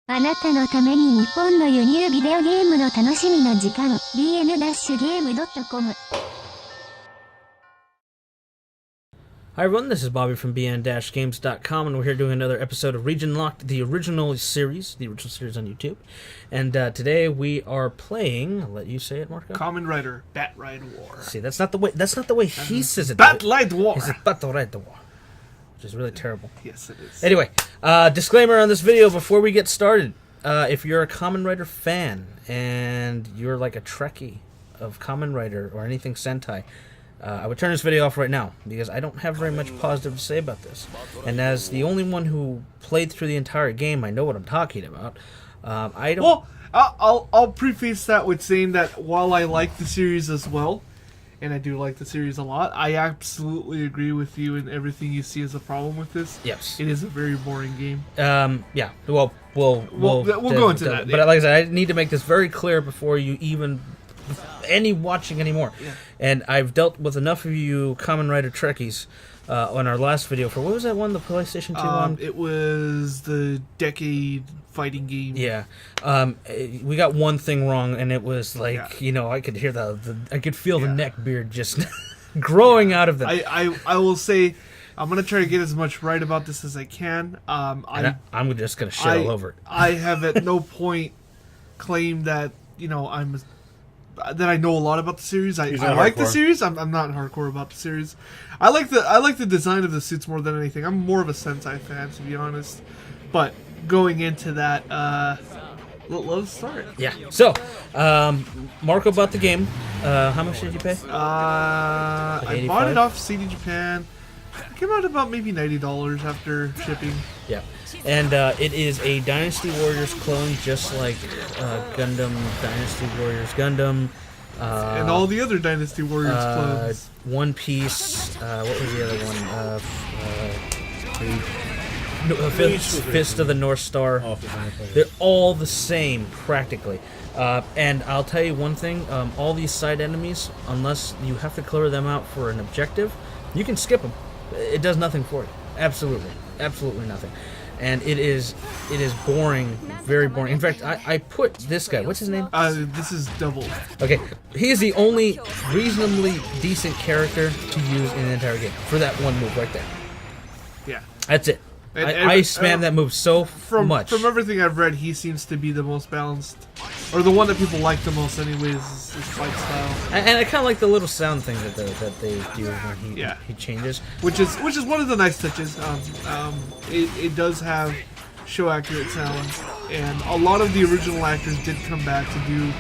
あなたのために日本の輸入ビデオゲームの楽しみな時間 bn-game.com Hi everyone, this is Bobby from bn-games.com, and we're here doing another episode of Region Locked, the original series on YouTube. And today we are playing. I'll let you say it, Marco. Kamen Rider Battride War. See, that's not the way he says it. Battride War. He says Battride War, which is really terrible. Yes, it is. Anyway, disclaimer on this video before we get started: if you're a Kamen Rider fan and you're like a Trekkie of Kamen Rider or anything Sentai, I would turn this video off right now, because I don't have very much positive to say about this. And as the only one who played through the entire game, I know what I'm talking about. I don't... Well, I'll preface that with saying that while I like the series as well, and I do like the series a lot, I absolutely agree with you in everything you see as a problem with this. Yes. It is a very boring game. Yeah, well, we'll go into that. But like I said, I need to make this very clear before you even... watching anymore. Yeah. And I've dealt with enough of you Kamen Rider Trekkies on our last video for, what was that one, the PlayStation 2 one? It was the Decade fighting game. Yeah. We got one thing wrong, and it was like, you know, I could hear I could feel the neck beard just growing out of them. I will say, I'm going to try to get as much right about this as I can. I'm just going to shit all over it. I have at no point claimed that, you know, that I know a lot about the series. I like the series. I'm not hardcore about the series. I like the design of the suits more than anything. I'm more of a Sentai fan, to be honest. But going into that, let's start. Yeah. So, Marco bought the game. How much did you pay? I bought it off CD Japan. It came out about maybe $90 after shipping. Yeah. And it is a Dynasty Warriors clone, just like Gundam, Dynasty Warriors Gundam. And all the other Dynasty Warriors clones. One Piece, what was the other one? Fist of the North Star. They're all the same, practically. And I'll tell you one thing, all these side enemies, unless you have to clear them out for an objective, you can skip them. It does nothing for you. Absolutely nothing. And it is boring, very boring. In fact, I put this guy, what's his name? This is Double. Okay, he is the only reasonably decent character to use in the entire game, for that one move right there. Yeah. That's it. I spam that move so much. From everything I've read, he seems to be the most balanced, or the one that people like the most anyways, his fight style. And I kind of like the little sound thing that they do when he changes. Which is one of the nice touches. It does have show accurate sounds, and a lot of the original actors did come back to do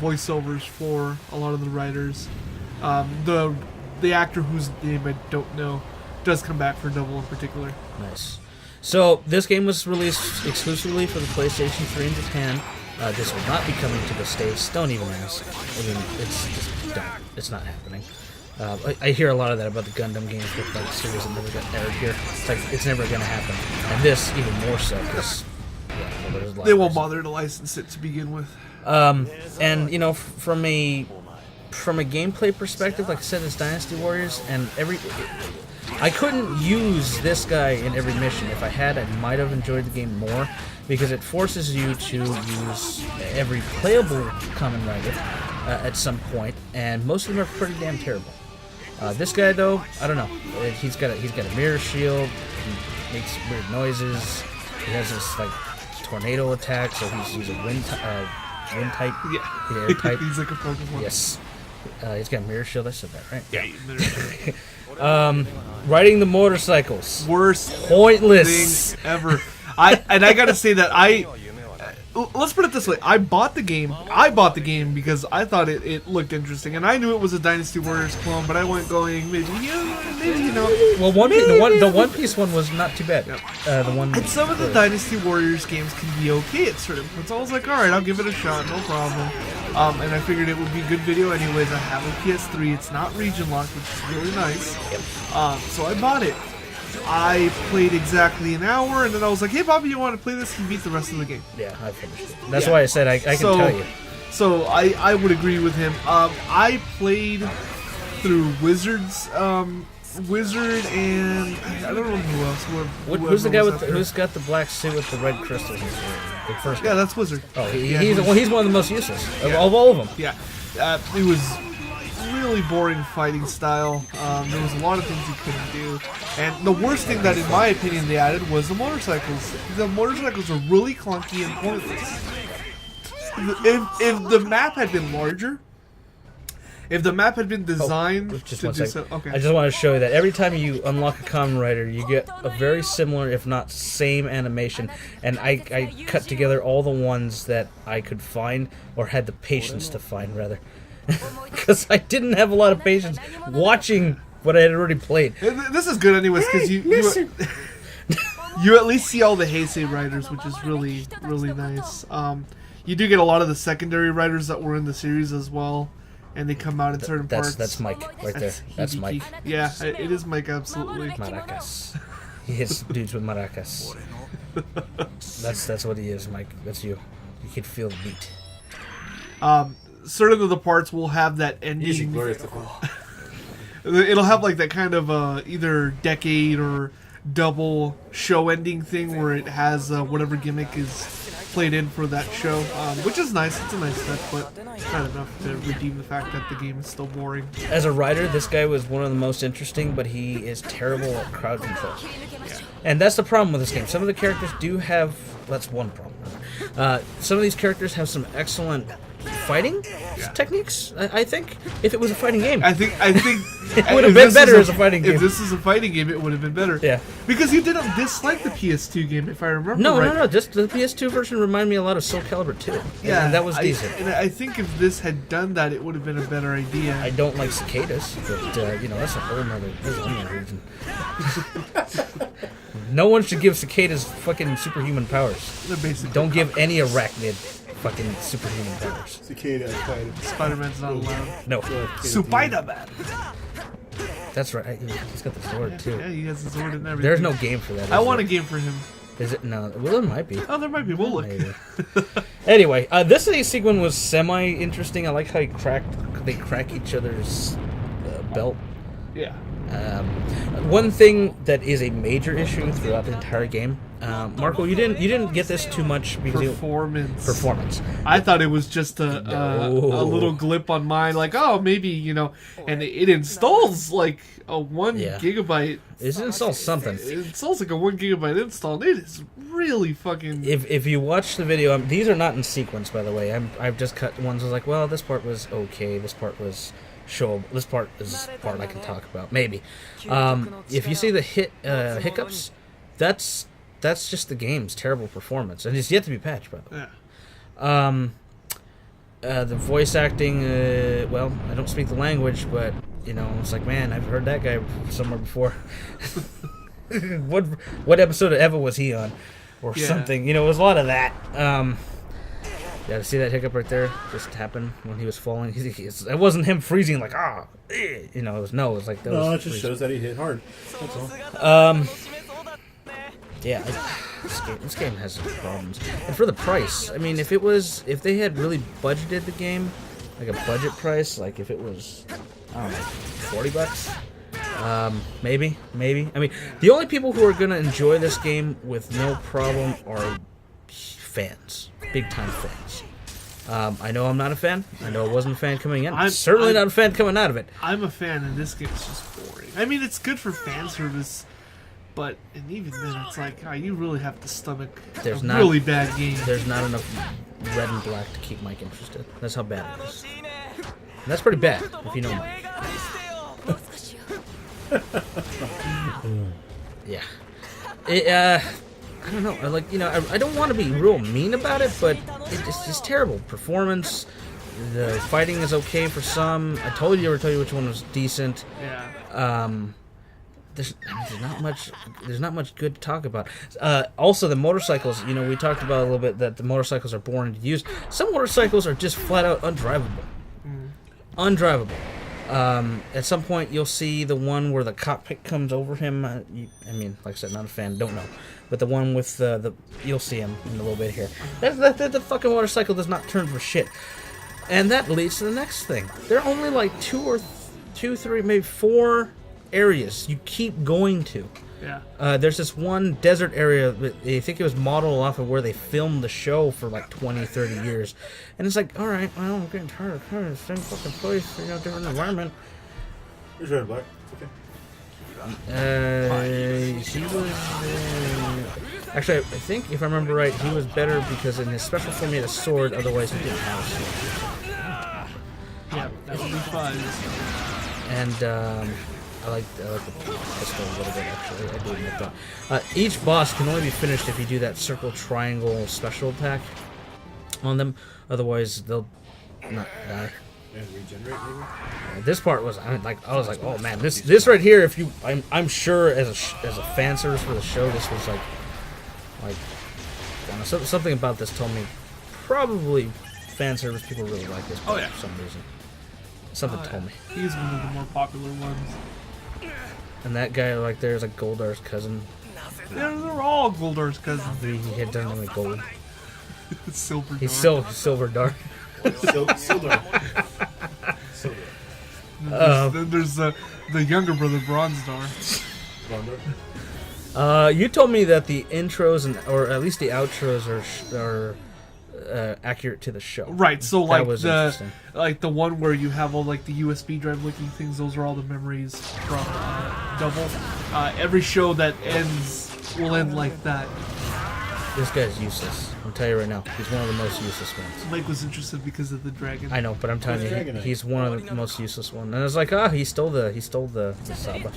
voiceovers for a lot of the writers. The actor whose name I don't know does come back for Double in particular. Nice. So this game was released exclusively for the PlayStation 3 in Japan. This will not be coming to the States. Don't even ask. I mean, it's just don't. It's not happening. I hear a lot of that about the Gundam games with like series that never got aired here. It's like it's never going to happen, and this even more so because they won't bother to license it to begin with. And you know, from a gameplay perspective, like I said, it's Dynasty Warriors, and I couldn't use this guy in every mission. If I had, I might have enjoyed the game more, because it forces you to use every playable Kamen Rider at some point, and most of them are pretty damn terrible. This guy, though, I don't know. He's got a mirror shield. He makes weird noises. He has this like tornado attack, so he's a wind type. Yeah, air type. He's like a Pokemon. Yes. He's got a mirror shield. I said that right. Yeah, mirror shield. Riding the motorcycles. Worst pointless thing ever. I gotta say that let's put it this way. I bought the game because I thought it looked interesting, and I knew it was a Dynasty Warriors clone, but I went going, maybe you know. Well, the One Piece one was not too bad. Yep. And some of the Dynasty Warriors games can be okay at certain points. I was like, alright, I'll give it a shot, no problem. And I figured it would be a good video anyways. I have a PS3, it's not region locked, which is really nice. Yep. So I bought it. I played exactly an hour, and then I was like, hey Bobby, you want to play this? And beat the rest of the game. Yeah, I finished it. That's why I said I can tell you. So I would agree with him. I played through Wizard's Wizard and I don't know who else. Who's the guy with who's got the black suit with the red crystals? The first guy. Yeah, that's Wizard. Oh, he's one of the most useless of all of them. Yeah, it was really boring fighting style. There was a lot of things you couldn't do, and the worst thing that, in my opinion, they added was the motorcycles. The motorcycles are really clunky and pointless. If the map had been larger. If the map had been designed to do so, okay. I just want to show you that every time you unlock a Kamen Rider, you get a very similar, if not same, animation. And I cut together all the ones that I could find, or had the patience to find, rather. Because I didn't have a lot of patience watching what I had already played. This is good anyways, because you at least see all the Heisei riders, which is really, really nice. You do get a lot of the secondary riders that were in the series as well. And they come out in certain parts. That's Mike right there. That's Mike. Yeah, it is Mike, absolutely. Maracas. He hits dudes with maracas. That's what he is, Mike. That's you. You can feel the beat. Certain of the parts will have that ending. It'll have like that kind of either decade or double show ending thing where it has whatever gimmick is played in for that show, which is nice. It's a nice touch, but not enough to redeem the fact that the game is still boring. As a rider, this guy was one of the most interesting, but he is terrible at crowd control. Yeah. And that's the problem with this game. Some of the characters do have... That's one problem. Some of these characters have some excellent fighting techniques, I think. If it was a fighting game, I think it would have been better as a fighting game. If this is a fighting game, it would have been better. Yeah, because you didn't dislike the PS2 game, if I remember. No. Just the PS2 version reminded me a lot of Soul Calibur 2. Yeah, and that was decent. And I think if this had done that, it would have been a better idea. I don't like cicadas, but that's a whole nother reason. No one should give cicadas fucking superhuman powers. They're basically don't give any arachnid fucking superhuman powers. Cicada. Spider-Man's not allowed. No. Spider-Man. That's right. He's got the sword too. Yeah, he has the sword and everything. There's no game for that. I want a game for him. Is it? No. Well, there might be. Oh, there might be. We'll look. Maybe. Anyway, this sequence was semi-interesting. I like how they crack each other's belt. Yeah. One thing that is a major issue throughout the entire game, Marco, you didn't get this too much because performance. I thought it was just a little glip on mine, like maybe and it installs like a 1 gigabyte. It installs something. It installs like a 1 gigabyte install. And it is really fucking. If you watch the video, these are not in sequence, by the way. I've just cut ones. I was like, well, this part was okay. This part was. This part is the part I can talk about. Maybe. If you see the hiccups, that's just the game's terrible performance, and it's yet to be patched, by the way. Yeah. The voice acting, well, I don't speak the language, but it's like, man, I've heard that guy somewhere before. What episode of Eva was he on, or something? It was a lot of that. Yeah, see that hiccup right there just happened when he was falling. It wasn't him freezing like it was like that. No, it just shows that he hit hard. That's all. Yeah, this game has some problems. And for the price, I mean, if they had really budgeted the game, like a budget price, like if it was, I don't know, $40, maybe. I mean, the only people who are gonna enjoy this game with no problem are fans, big time fans. I know I'm not a fan. I know I wasn't a fan coming in. I'm certainly not a fan coming out of it. I'm a fan, and this game's just boring. I mean, it's good for fan service, but even then, it's like you really have to stomach a really bad game. There's not enough red and black to keep Mike interested. That's how bad it is. And that's pretty bad if you know Mike. Yeah. I don't know. I don't want to be real mean about it, but it's just terrible. Performance, the fighting is okay for some. I told you which one was decent. Yeah. There's not much good to talk about. Also, the motorcycles. We talked about a little bit that the motorcycles are boring to use. Some motorcycles are just flat out undrivable. Undrivable. At some point, you'll see the one where the cockpit comes over him. I mean, like I said, not a fan, don't know. But the one with you'll see him in a little bit here. The fucking motorcycle does not turn for shit. And that leads to the next thing. There are only like two, three, maybe 4 areas you keep going to. Yeah. There's this one desert area that I think it was modeled off of where they filmed the show for like 20, 30 years. And it's like, alright, well, I'm getting tired of kind of the same fucking place, you know, different environment. Here's red and black. Okay. He was... actually, I think, if I remember right, he was better because in his special form he had a sword, otherwise he didn't have a sword. Yeah, that would be fun. And, I like the pistol a little bit, actually. I do admit that. Each boss can only be finished if you do that circle triangle special attack on them. Otherwise, they'll not die. And regenerate, maybe? This part was, I was like, oh man, this right here. If you, I'm sure as a fan service for the show, this was like I don't know, something about this told me probably fan service people really like this part for some reason. Something told me. He's one of the more popular ones. And that guy like there is like Goldar's cousin. Yeah, they're all Goldar's cousins. He had done them with gold. Silver. He's silver dark. Silver. Then there's the younger brother, Bronze Dar. You told me that the intros or at least the outros are accurate to the show. Right. So That like was the one where you have all like the USB drive looking things. Those are all the memories from Double. Every show that ends will end like that. This guy's useless. I'll tell you right now. He's one of the most useless ones. Mike was interested because of the dragon. I know, but I'm telling you, he's one of the most useless ones. And I was like, he stole the Saba.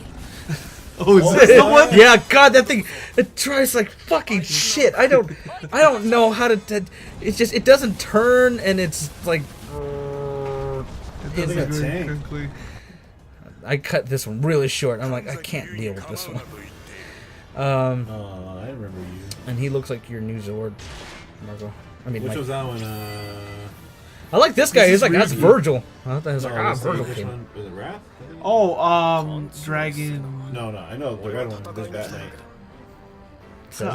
Oh, is this the one? Yeah, God, that thing, it tries like fucking shit. I don't know how to. It doesn't turn, and it's like. It doesn't very quickly. I cut this one really short. I'm like, I can't deal with this one. I remember you. And he looks like your new Zord, Margo. I mean, which was that one? I like this guy. He's like, that's Ryuki. Virgil. I was like, was Virgil which came. one? Was it Wrath? Oh, Dragon. No, I know the red one. There's Bat Knight.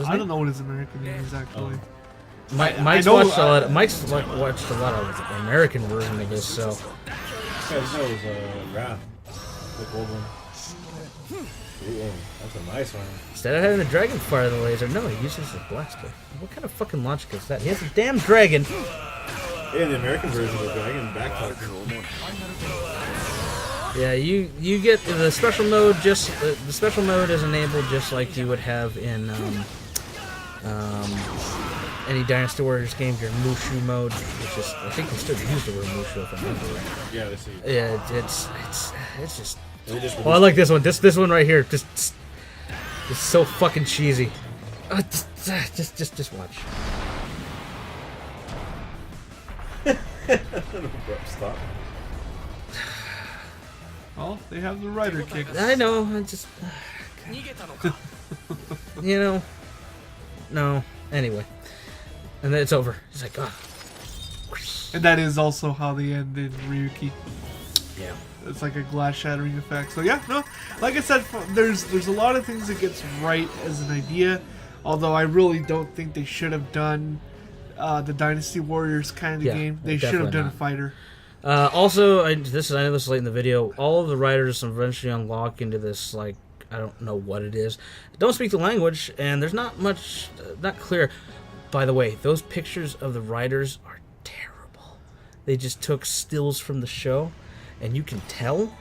I don't know what his American name is actually. Mike's watched a lot. Mike's watched a lot of the American version of this, so. Yeah, this was Wrath. The gold one. Ooh, that's a nice one. Instead of having the dragon fire the laser, no, he uses the blaster. What kind of fucking logic is that? He has a damn dragon. Yeah, the American version of the dragon backtalk. Yeah, you get the special mode. Just the special mode is enabled just like you would have in any Dynasty Warriors game. Your Mushu mode, which is I think you still use the word Mushu if I remember right. Yeah, this is. Yeah, it's just. Oh, I like this one. This one right here. Just it's so fucking cheesy. Just watch. Stop. Well, they have the rider kick. I know. I just. You know. No. Anyway. And then it's over. It's like, And that is also how they end in Ryuki. Yeah. It's like a glass shattering effect. So yeah, no, like I said, there's a lot of things that gets right as an idea. Although I really don't think they should have done the Dynasty Warriors kind of game. They should have done a fighter. Also, I know this is late in the video. All of the riders eventually unlock into this, like, I don't know what it is. Don't speak the language, and there's not much, not clear. By the way, those pictures of the riders are terrible. They just took stills from the show, and you can tell,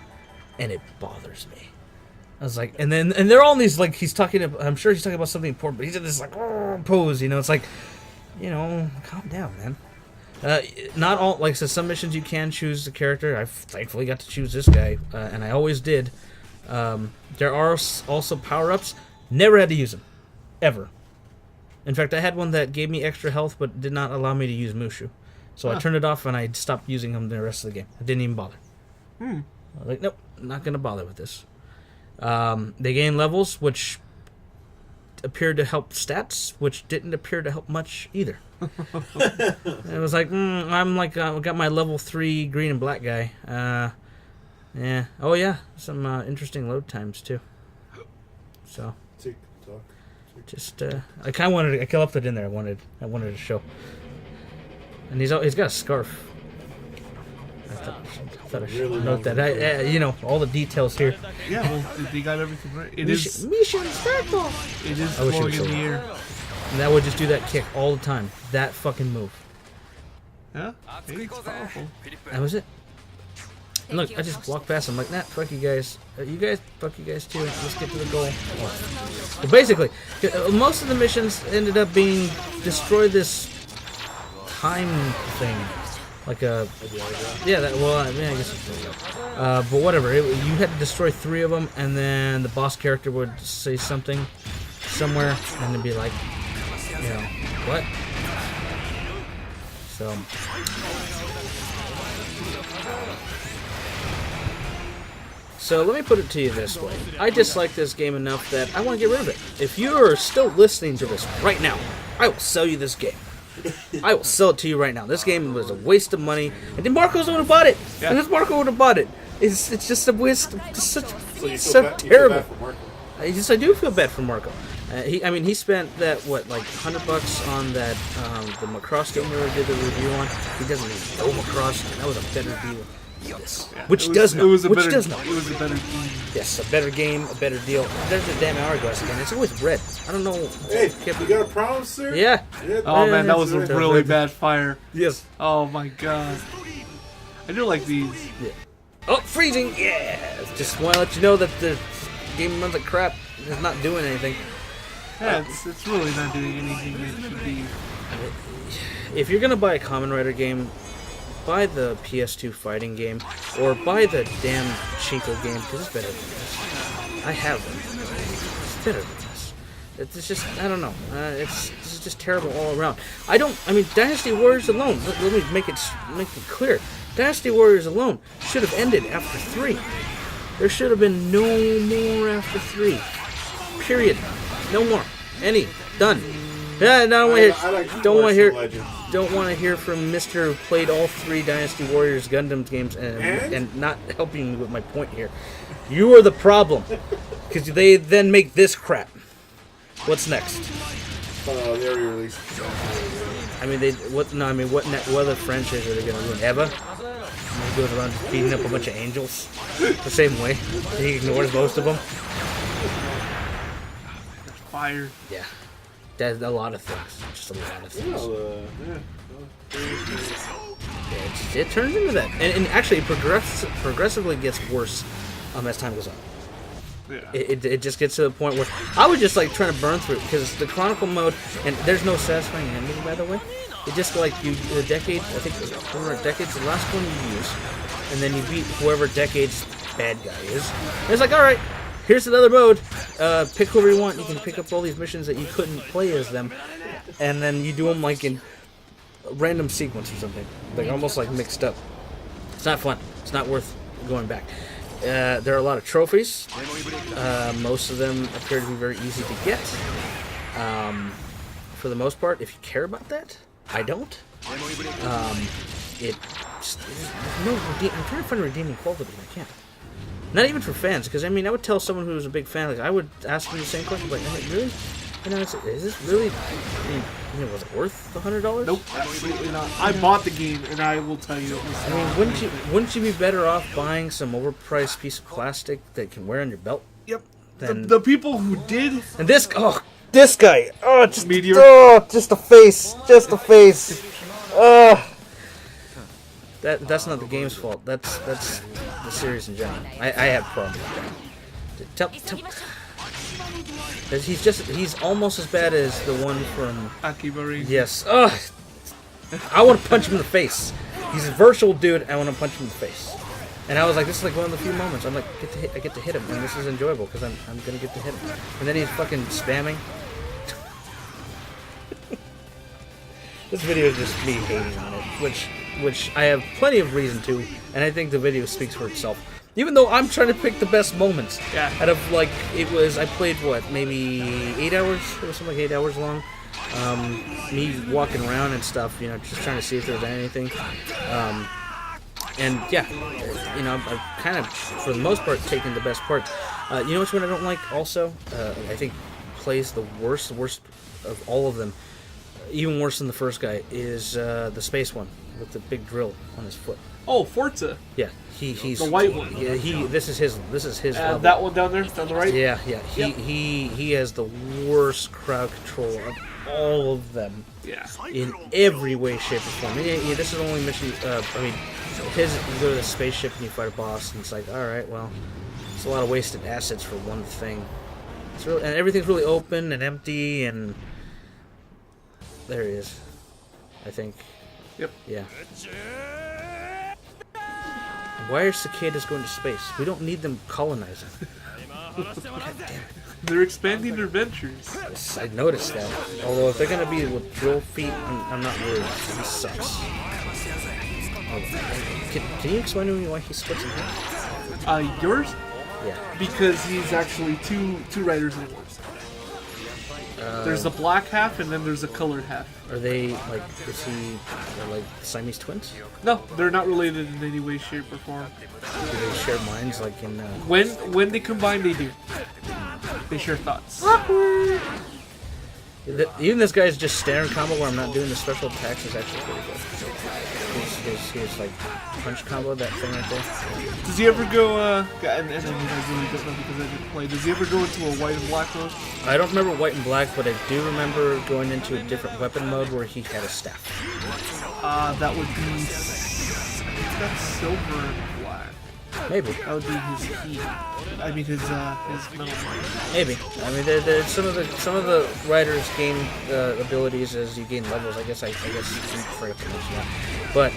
and it bothers me. I was like, and they're all in these, like, I'm sure he's talking about something important, but he's in this, like, pose, you know, it's like, you know, calm down, man. Not all, like I said, some missions you can choose the character. I thankfully got to choose this guy, and I always did. There are also power-ups. Never had to use them. Ever. In fact, I had one that gave me extra health, but did not allow me to use Mushu. So I turned it off, and I stopped using him the rest of the game. I didn't even bother. I was like, nope, not going to bother with this. They gain levels, which appeared to help stats, which didn't appear to help much either. It was like, I'm like, I got my level 3 green and black guy. Yeah. Oh yeah, some interesting load times too. So, just I kind of wanted to, I left it in there. I wanted to show. And he's got a scarf. thought I should note that. You know, all the details here. Yeah, well, they got everything right. It is. Mission Startle. It is I wish it flowing was in the over. air. And that would just do that kick all the time. That fucking move. Yeah, hey, it's powerful. That was it. And look, I just walked past. I'm like, nah, fuck you guys. Fuck you guys too. Let's get to the goal. Well, basically, most of the missions ended up being destroy this time thing. Like a, yeah, that, well, I mean, I guess it's, but whatever. You had to destroy 3 of them, and then the boss character would say something somewhere, and it'd be like, you know, what? So. So let me put it to you this way. I dislike this game enough that I want to get rid of it. If you're still listening to this right now, I will sell you this game. I will sell it to you right now. This game was a waste of money. And then Marco's the one who bought it. Yeah. And this Marco would have bought it. It's just a waste. It's so terrible. I do feel bad for Marco. He spent that, what, like $100 on that, the Macross game we did the review on. He doesn't even know Macross, and that was a better deal. Yes. Yeah, Which it does know. It was a Which better, does know. It was a better game. Yes, a better game, a better deal. There's a damn hourglass again. It's always red. I don't know. Hey, you got a problem, sir? Yeah. Oh Yeah, man, that was a that's really right. bad fire. Yes. Oh my god. I do like these. Yeah. Oh, freezing! Yeah! Just want to let you know that the game runs like crap. It's not doing anything. Yeah, it's really not doing anything that should be. If you're gonna buy a Kamen Rider game, buy the PS2 fighting game, or buy the damn Shinko game, because it's better than this. I have them. It's better than this. It's just, I don't know. This is just terrible all around. I mean, Dynasty Warriors alone, let me make it clear. Dynasty Warriors alone should have ended after 3. There should have been no more after 3. Period. No more. Done. Yeah, don't want to hear from Mr. who played all 3 Dynasty Warriors Gundam games and not helping me with my point here. You are the problem, because they then make this crap. What's next? They already released. What other franchise are they going to ruin? Eva? He goes around just beating up a bunch of angels the same way. He ignores most of them. Fire. Yeah. That's a lot of things. Just a lot of things. Yeah, it turns into that. And actually, it progressively gets worse as time goes on. Yeah. It just gets to the point where I was just like trying to burn through it because the Chronicle mode, and there's no satisfying ending, by the way. It just like the decade, I think decade's the last one you use, and then you beat whoever decade's bad guy is. And it's like, all right, here's another mode. Pick whoever you want. You can pick up all these missions that you couldn't play as them, and then you do them like in a random sequence or something, like almost like mixed up. It's not fun. It's not worth going back. There are a lot of trophies. Most of them appear to be very easy to get. For the most part, if you care about that, I don't. I'm trying to find a redeeming quality, but I can't. Not even for fans, because I mean, I would tell someone who's a big fan, like I would ask them the same question, like, really? Is this really? Was it worth the $100? Nope, absolutely not. I bought the game, and I will tell you it was. I mean, wouldn't you be better off buying some overpriced piece of plastic that can wear on your belt? Yep. Than, The people who did. and this guy, just Meteor. just the face, That's not the game's fault. That's the series in general. I have problems with that. He's almost as bad as the one from Akibari. Yes. Ugh. I want to punch him in the face. He's a virtual dude. I want to punch him in the face. And I was like, this is like one of the few moments I'm like, I get to hit him, and this is enjoyable because I'm gonna get to hit him. And then he's fucking spamming. This video is just me hating on it, which I have plenty of reason to, and I think the video speaks for itself. Even though I'm trying to pick the best moments. Yeah. Out of like, I played what, maybe 8 hours? It was something like 8 hours long. Me walking around and stuff, just trying to see if there was anything. And yeah, I've kind of, for the most part, taken the best part. You know which one I don't like also? I think plays the worst of all of them. even worse than the first guy is the space one with the big drill on his foot. Oh, Forza. Yeah, he's The white one. Yeah, this is his level. That one down there, down the right. Yeah. Yep. He has the worst crowd control of all of them. Yeah. In every way, shape, or form. Yeah, this is the only mission. I mean, his you go to the spaceship and you fight a boss, and it's like, all right, well, it's a lot of wasted assets for one thing. It's really, and everything's really open and empty, and there he is. I think. Yep. Yeah. Why are cicadas going to space? We don't need them colonizing. God damn it. They're expanding their ventures. Yes, I noticed that. Although if they're gonna be with drill feet, I'm not worried. He sucks. Oh, can you explain to me why he splits in half? Yours? Yeah. Because he's actually two riders in one. There's the black half and then there's a colored half. Are they like? Is he like Siamese twins? No, they're not related in any way, shape, or form. Do they share minds like in? When they combine, they do. They share thoughts. Even this guy's just standard combo where I'm not doing the special attacks is actually pretty good. His like punch combo, that thing right there. Does he ever go? And I mean, I really don't know because I didn't play. Does he ever go into a white and black mode? I don't remember white and black, but I do remember going into a different weapon mode where he had a staff. That would be. I think that's silver and black. Maybe. That would be his key. I mean his metal. Maybe. I mean, some of the riders gain abilities as you gain levels. I guess I forgot to mention that. But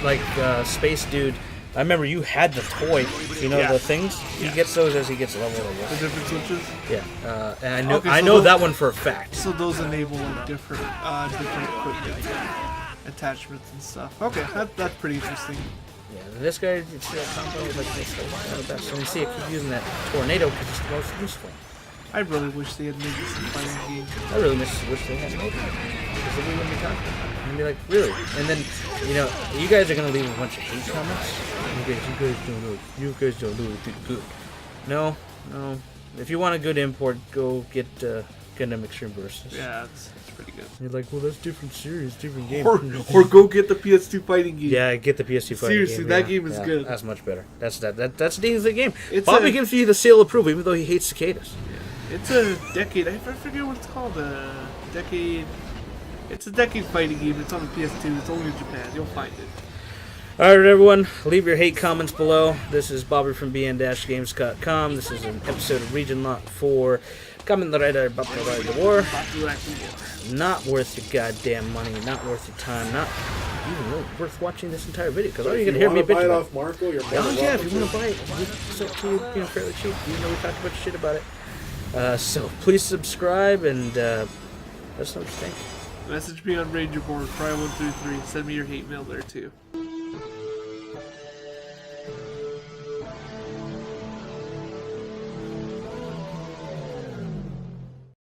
like Space Dude, I remember you had the toy. You know the things. He gets those as he gets leveled. I guess. The different switches. Yeah. And I so know that one for a fact. So those enable like different equipment attachments and stuff. Okay, that's pretty interesting. Yeah, this guy, you see that combo, like this guy's one of the best. And you see, I keep using that tornado because it's the most useful. I really wish they had made this a fighting game. I really wish they had made it. Because then we wouldn't be talking about it. And be like, really? And then, you know, you guys are going to leave a bunch of hate comments. You guys don't know it did good. No. If you want a good import, go get Gundam Extreme Versus. Yeah, it's pretty good. You're like, well, that's different series, different game. Or go get the PS2 fighting game. Yeah, get the PS2 fighting Seriously, game. that game is good. That's much better. That's a decent game. Bobby gives you the seal of approval, even though he hates cicadas. It's a decade. I forget what it's called. Decade. It's a decade fighting game. It's on the PS2. It's only in Japan. You'll find it. Alright, everyone. Leave your hate comments below. This is Bobby from bn-games.com. This is an episode of Region Lot 4. Kamen Battride War. Not worth your goddamn money. Not worth your time. Not even really worth watching this entire video. Because all you're going to hear me bitch about. Off Marco, you're Yeah, if you want to buy it, it's up to you, fairly cheap. Even though we talked a bunch of shit about it. So please subscribe and let us know what you think. Message me on Ranger Board, Fry133. Send me your hate mail there too.